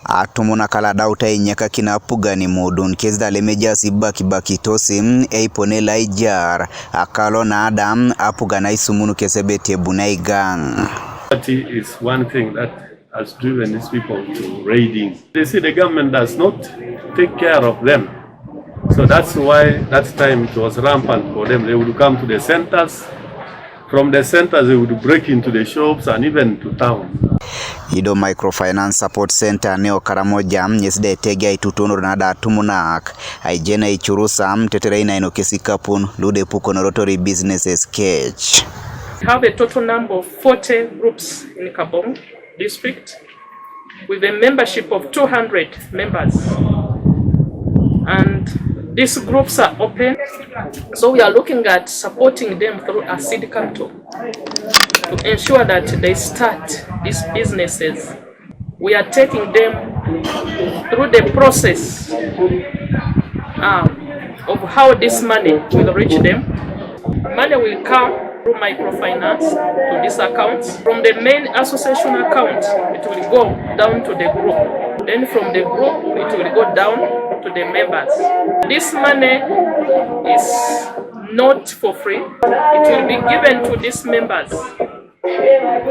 Atumuna kala dauta inyaka kina puga ni Imuudun kezda lemeja baki tosim eipone laijar akalo na adam apuga na isumunu kesebete bunai gang. Is one thing that has driven these people to raiding. They see the government does not take care of them. So that's why that time it was rampant for them. They would come to the centers. From the centers they would break into the shops and even to town. Ido Microfinance Support Center neo karamoja nyesde tega itutono nada tumunak aijena Aicurus tetereina inokesi kapun lude puko norotori businesses sketch. We have a total number of 40 groups in Kabong district with a membership of 200 members, and these groups are open, so we are looking at supporting them through a seed capital to ensure that they start these businesses. We are taking them through the process of how this money will reach them. Money will come through microfinance to this account. From the main association account, it will go down to the group. Then from the group, it will go down to the members. This money is not for free. It will be given to these members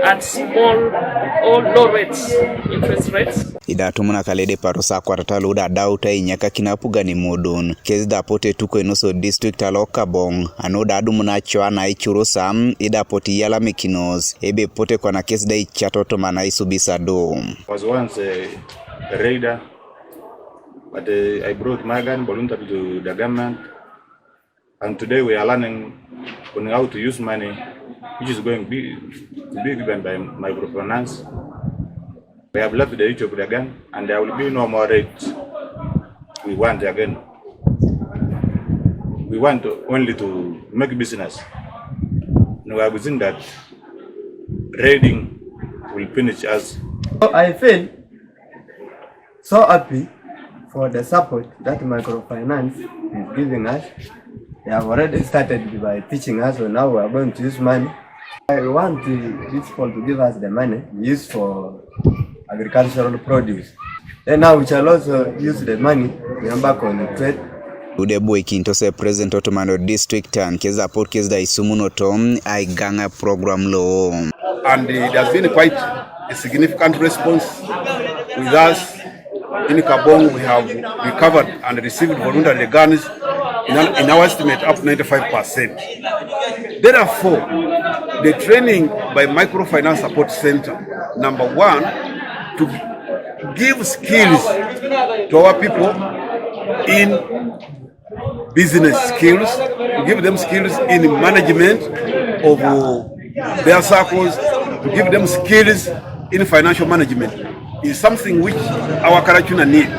at small or low rates, interest rates. Ida tumuna kalede parosa kwa tataluda dauta inyaka kinapuga ni Imuudun kezda pote tuko inoso district aloka bong anoda adumuna chwa na Aicurus ida poti yala mekinos ebe pote kwa na kezda ichatoto mana isubisa do. Was once a raider, but I brought my gun voluntarily to the government, and today we are learning on how to use money which is going to be given by microfinance. We have left the issue of the gun, and there will be no more raids. We want again. We want only to make business. And we are within that raiding will finish us. I feel so happy for the support that microfinance is giving us. They have already started by teaching us, so now we are going to use money. I want these people to give us the money used for agricultural produce. And now we shall also use the money to embark on the trade. Ude boy kintose present Otomano district and keza port kezda isumuno tom I ganga program lo. And there has been quite a significant response with us. In Kabong we have recovered and received voluntary guns in our estimate up 95%. Therefore, the training by Microfinance Support Center, number one, to give skills to our people in business skills, to give them skills in management of their circles, to give them skills in financial management is something which our Karachuna need,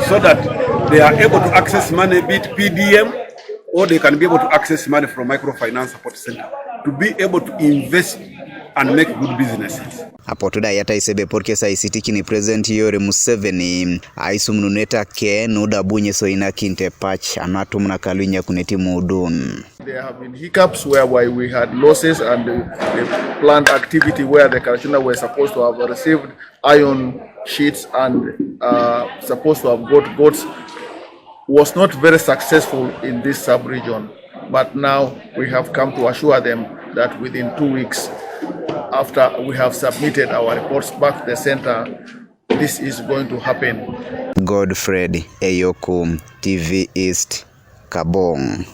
so that they are able to access money, be it PDM, or they can be able to access money from Microfinance Support Center to be able to invest and make good businesses. Apotoda yata isebe porkesa isitiki ni present yore Museveni aisumnuneta ke nuda bunye so ina kinte patch anatumna kalunya kuneti Imuudun. There have been hiccups whereby we had losses, and the planned activity where the Karachuna were supposed to have received iron sheets and supposed to have got goats was not very successful in this sub-region. But now we have come to assure them that within 2 weeks after we have submitted our reports back to the center, this is going to happen. Godfred Eyoku, TV East, Kabong.